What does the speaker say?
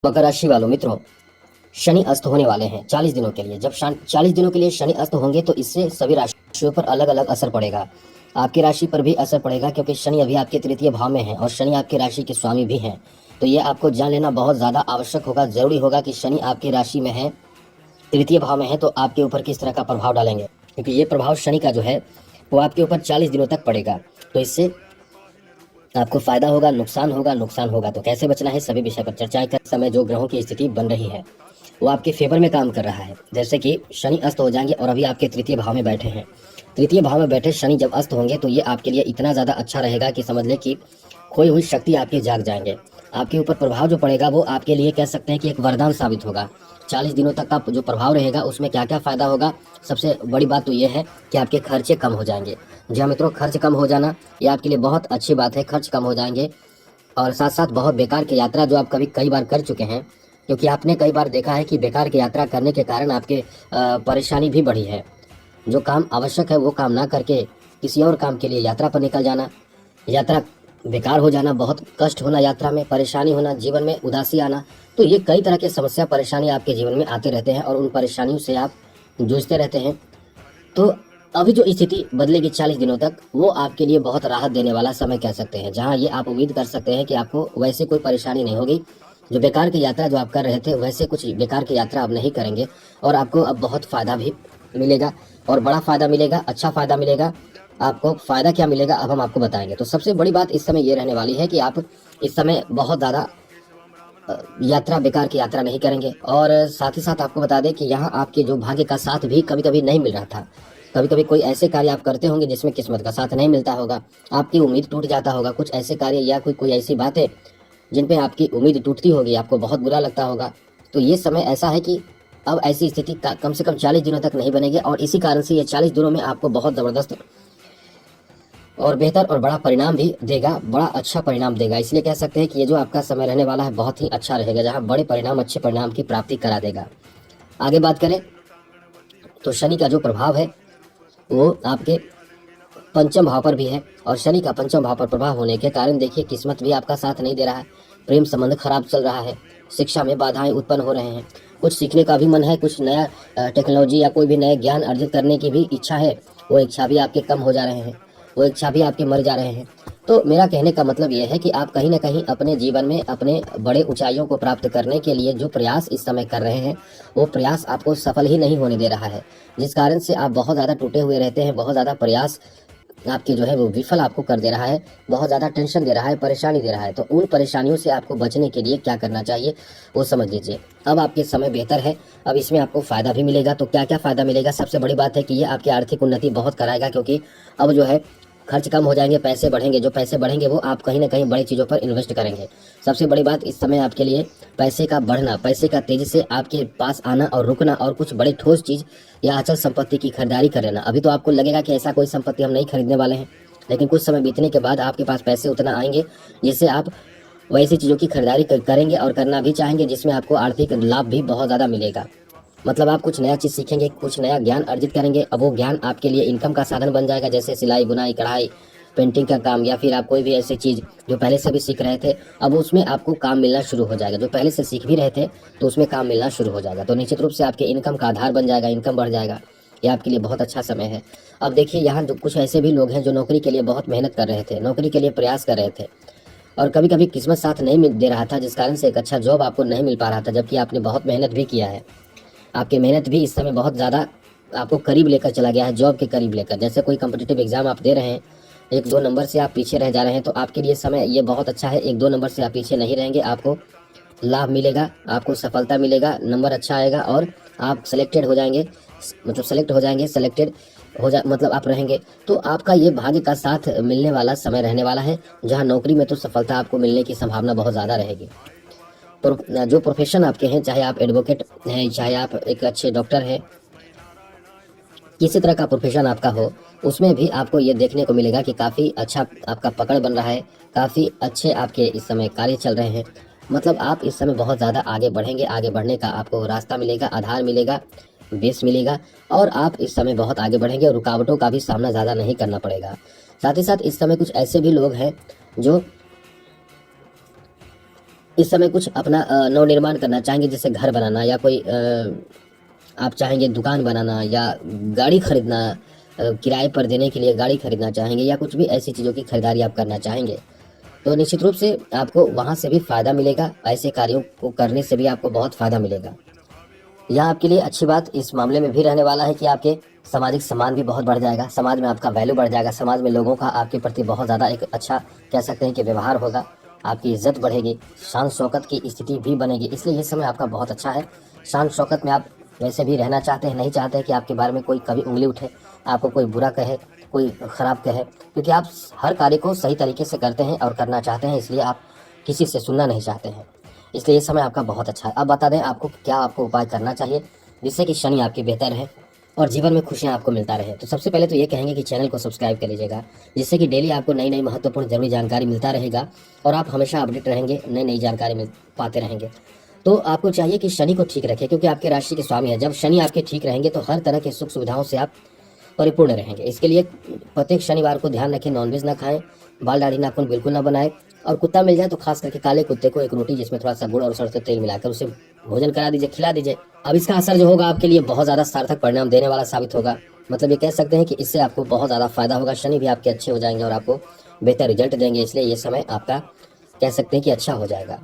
मकर राशि वालों मित्रों, शनि अस्त होने वाले हैं 40 दिनों के लिए। जब 40 दिनों के लिए शनि अस्त होंगे तो इससे सभी राशियों पर अलग अलग असर पड़ेगा। आपकी राशि पर भी असर पड़ेगा क्योंकि शनि अभी आपके तृतीय भाव में है और शनि आपकी राशि के स्वामी भी हैं। तो ये आपको जान लेना बहुत ज़्यादा आवश्यक होगा, ज़रूरी होगा कि शनि आपकी राशि में है, तृतीय भाव में है, तो आपके ऊपर किस तरह का प्रभाव डालेंगे, क्योंकि ये प्रभाव शनि का जो है वो आपके ऊपर 40 दिनों तक पड़ेगा। तो इससे आपको फायदा होगा, नुकसान होगा। नुकसान होगा तो कैसे बचना है, सभी विषय पर चर्चा कर समय जो ग्रहों की स्थिति बन रही है वो आपके फेवर में काम कर रहा है। जैसे कि शनि अस्त हो जाएंगे और अभी आपके तृतीय भाव में बैठे हैं। तृतीय भाव में बैठे शनि जब अस्त होंगे तो ये आपके लिए इतना ज़्यादा अच्छा रहेगा कि समझ लें कि खोई हुई शक्ति आपकी जाग जाएंगे। आपके ऊपर प्रभाव जो पड़ेगा वो आपके लिए कह सकते हैं कि एक वरदान साबित होगा। 40 दिनों तक का जो प्रभाव रहेगा उसमें क्या क्या फ़ायदा होगा, सबसे बड़ी बात तो ये है कि आपके खर्चे कम हो जाएंगे। जी हाँ मित्रों, खर्च कम हो जाना ये आपके लिए बहुत अच्छी बात है। खर्च कम हो जाएंगे और साथ साथ बहुत बेकार की यात्रा जो आप कभी कई बार कर चुके हैं, क्योंकि आपने कई बार देखा है कि बेकार की यात्रा करने के कारण आपके परेशानी भी बढ़ी है। जो काम आवश्यक है वो काम ना करके किसी और काम के लिए यात्रा पर निकल जाना, यात्रा बेकार हो जाना, बहुत कष्ट होना, यात्रा में परेशानी होना, जीवन में उदासी आना, तो ये कई तरह के समस्या परेशानी आपके जीवन में आते रहते हैं और उन परेशानियों से आप जूझते रहते हैं। तो अभी जो स्थिति बदलेगी 40 दिनों तक, वो आपके लिए बहुत राहत देने वाला समय कह सकते हैं, जहां ये आप उम्मीद कर सकते हैं कि आपको वैसे कोई परेशानी नहीं होगी। जो बेकार की यात्रा जो आप कर रहे थे वैसे कुछ बेकार की यात्रा आप नहीं करेंगे और आपको अब बहुत फ़ायदा भी मिलेगा और बड़ा फ़ायदा मिलेगा, अच्छा फ़ायदा मिलेगा। आपको फ़ायदा क्या मिलेगा अब हम आपको बताएंगे। तो सबसे बड़ी बात इस समय ये रहने वाली है कि आप इस समय बहुत ज़्यादा यात्रा बेकार की यात्रा नहीं करेंगे। और साथ ही साथ आपको बता दें कि यहाँ आपके जो भाग्य का साथ भी कभी कभी नहीं मिल रहा था। कभी कभी कोई ऐसे कार्य आप करते होंगे जिसमें किस्मत का साथ नहीं मिलता होगा, आपकी उम्मीद टूट जाता होगा। कुछ ऐसे कार्य या कोई कोई ऐसी बातें जिन पे आपकी उम्मीद टूटती होगी, आपको बहुत बुरा लगता होगा। तो ये समय ऐसा है कि अब ऐसी स्थिति कम से कम 40 दिनों तक नहीं बनेगी और इसी कारण से ये 40 दिनों में आपको बहुत ज़बरदस्त और बेहतर और बड़ा परिणाम भी देगा, बड़ा अच्छा परिणाम देगा। इसलिए कह सकते हैं कि ये जो आपका समय रहने वाला है बहुत ही अच्छा रहेगा, जहाँ बड़े परिणाम, अच्छे परिणाम की प्राप्ति करा देगा। आगे बात करें तो शनि का जो प्रभाव है वो आपके पंचम भाव पर भी है और शनि का पंचम भाव पर प्रभाव होने के कारण देखिए किस्मत भी आपका साथ नहीं दे रहा है, प्रेम संबंध खराब चल रहा है, शिक्षा में बाधाएं उत्पन्न हो रहे हैं, कुछ सीखने का भी मन है, कुछ नया टेक्नोलॉजी या कोई भी नया ज्ञान अर्जित करने की भी इच्छा है, वो इच्छा भी आपके कम हो जा रहे हैं, वो इच्छा भी आपके मर जा रहे हैं। तो मेरा कहने का मतलब ये है कि आप कहीं ना कहीं अपने जीवन में अपने बड़े ऊंचाइयों को प्राप्त करने के लिए जो प्रयास इस समय कर रहे हैं वो प्रयास आपको सफल ही नहीं होने दे रहा है, जिस कारण से आप बहुत ज़्यादा टूटे हुए रहते हैं। बहुत ज़्यादा प्रयास आपकी जो है वो विफल आपको कर दे रहा है, बहुत ज़्यादा टेंशन दे रहा है, परेशानी दे रहा है। तो उन परेशानियों से आपको बचने के लिए क्या करना चाहिए वो समझ लीजिए। अब आपके समय बेहतर है, अब इसमें आपको फ़ायदा भी मिलेगा। तो क्या क्या फ़ायदा मिलेगा, सबसे बड़ी बात है कि ये आपकी आर्थिक उन्नति बहुत कराएगा, क्योंकि अब जो है खर्च कम हो जाएंगे, पैसे बढ़ेंगे। जो पैसे बढ़ेंगे वो आप कहीं ना कहीं बड़ी चीज़ों पर इन्वेस्ट करेंगे। सबसे बड़ी बात इस समय आपके लिए पैसे का बढ़ना, पैसे का तेज़ी से आपके पास आना और रुकना और कुछ बड़ी ठोस चीज़ या अचल संपत्ति की खरीदारी कर लेना। अभी तो आपको लगेगा कि ऐसा कोई संपत्ति हम नहीं खरीदने वाले हैं, लेकिन कुछ समय बीतने के बाद आपके पास पैसे उतना आएंगे जिससे आप वैसी चीज़ों की खरीदारी करेंगे और करना भी चाहेंगे जिसमें आपको आर्थिक लाभ भी बहुत ज़्यादा मिलेगा। मतलब आप कुछ नया चीज़ सीखेंगे, कुछ नया ज्ञान अर्जित करेंगे। अब वो ज्ञान आपके लिए इनकम का साधन बन जाएगा, जैसे सिलाई बुनाई कढ़ाई पेंटिंग का काम, या फिर आप कोई भी ऐसी चीज़ जो पहले से भी सीख रहे थे अब उसमें आपको काम मिलना शुरू हो जाएगा। जो पहले से सीख भी रहे थे तो उसमें काम मिलना शुरू हो जाएगा, तो निश्चित रूप से आपके इनकम का आधार बन जाएगा, इनकम बढ़ जाएगा। ये आपके लिए बहुत अच्छा समय है। अब देखिए यहाँ जो कुछ ऐसे भी लोग हैं जो नौकरी के लिए बहुत मेहनत कर रहे थे, नौकरी के लिए प्रयास कर रहे थे और कभी कभी किस्मत साथ नहीं दे रहा था, जिस कारण से एक अच्छा जॉब आपको नहीं मिल पा रहा था, जबकि आपने बहुत मेहनत भी किया है। आपकी मेहनत भी इस समय बहुत ज़्यादा आपको करीब लेकर चला गया है, जॉब के करीब लेकर। जैसे कोई कम्पिटिटिव एग्जाम आप दे रहे हैं, एक दो नंबर से आप पीछे रह जा रहे हैं, तो आपके लिए समय ये बहुत अच्छा है। एक दो नंबर से आप पीछे नहीं रहेंगे, आपको लाभ मिलेगा, आपको सफलता मिलेगा, नंबर अच्छा आएगा और आप सेलेक्टेड हो जाएंगे। मतलब सेलेक्ट हो जाएंगे, सेलेक्टेड हो जा मतलब आप रहेंगे। तो आपका ये भाग्य का साथ मिलने वाला समय रहने वाला है, जहाँ नौकरी में तो सफलता आपको मिलने की संभावना बहुत ज़्यादा रहेगी। जो प्रोफेशन आपके हैं, चाहे आप एडवोकेट हैं, चाहे आप एक अच्छे डॉक्टर हैं, किसी तरह का प्रोफेशन आपका हो, उसमें भी आपको ये देखने को मिलेगा कि काफ़ी अच्छा आपका पकड़ बन रहा है, काफ़ी अच्छे आपके इस समय कार्य चल रहे हैं। मतलब आप इस समय बहुत ज़्यादा आगे बढ़ेंगे, आगे बढ़ने का आपको रास्ता मिलेगा, आधार मिलेगा, बेस मिलेगा और आप इस समय बहुत आगे बढ़ेंगे और रुकावटों का भी सामना ज़्यादा नहीं करना पड़ेगा। साथ ही साथ इस समय कुछ ऐसे भी लोग हैं जो इस समय कुछ अपना नवनिर्माण करना चाहेंगे, जैसे घर बनाना या कोई आप चाहेंगे दुकान बनाना या गाड़ी खरीदना, किराए पर देने के लिए गाड़ी खरीदना चाहेंगे या कुछ भी ऐसी चीज़ों की खरीदारी आप करना चाहेंगे, तो निश्चित रूप से आपको वहाँ से भी फ़ायदा मिलेगा। ऐसे कार्यों को करने से भी आपको बहुत फ़ायदा मिलेगा। यहाँ आपके लिए अच्छी बात इस मामले में भी रहने वाला है कि आपके सामाजिक सम्मान भी बहुत बढ़ जाएगा, समाज में आपका वैल्यू बढ़ जाएगा, समाज में लोगों का आपके प्रति बहुत ज़्यादा एक अच्छा कह सकते हैं कि व्यवहार होगा, आपकी इज्जत बढ़ेगी, शान शौकत की स्थिति भी बनेगी। इसलिए ये समय आपका बहुत अच्छा है। शान शौकत में आप वैसे भी रहना चाहते हैं, नहीं चाहते कि आपके बारे में कोई कभी उंगली उठे, आपको कोई बुरा कहे, कोई ख़राब कहे, क्योंकि आप हर कार्य को सही तरीके से करते हैं और करना चाहते हैं, इसलिए आप किसी से सुनना नहीं चाहते हैं। इसलिए ये समय आपका बहुत अच्छा है। अब बता दें आपको क्या आपको उपाय करना चाहिए जिससे कि शनि आपकी बेहतर रहे और जीवन में खुशियाँ आपको मिलता रहे। तो सबसे पहले तो ये कहेंगे कि चैनल को सब्सक्राइब कर लीजिएगा, जिससे कि डेली आपको नई नई महत्वपूर्ण जरूरी जानकारी मिलता रहेगा और आप हमेशा अपडेट रहेंगे, नई नई जानकारी मिल पाते रहेंगे। तो आपको चाहिए कि शनि को ठीक रखें, क्योंकि आपके राशि के स्वामी है। जब शनि आपके ठीक रहेंगे तो हर तरह के सुख सुविधाओं से आप परिपूर्ण रहेंगे। इसके लिए प्रत्येक शनिवार को ध्यान रखें, नॉनवेज ना खाएं, बाल दाढ़ी नाखून बिल्कुल ना बनाएं, और कुत्ता मिल जाए तो खास करके काले कुत्ते को एक रोटी जिसमें थोड़ा सा गुड़ और सरसों तेल मिलाकर उसे भोजन करा दीजिए, खिला दीजिए। अब इसका असर जो होगा आपके लिए बहुत ज़्यादा सार्थक परिणाम देने वाला साबित होगा। मतलब ये कह सकते हैं कि इससे आपको बहुत ज़्यादा फायदा होगा, शनि भी आपके अच्छे हो जाएंगे और आपको बेहतर रिजल्ट देंगे। इसलिए ये समय आपका कह सकते हैं कि अच्छा हो जाएगा।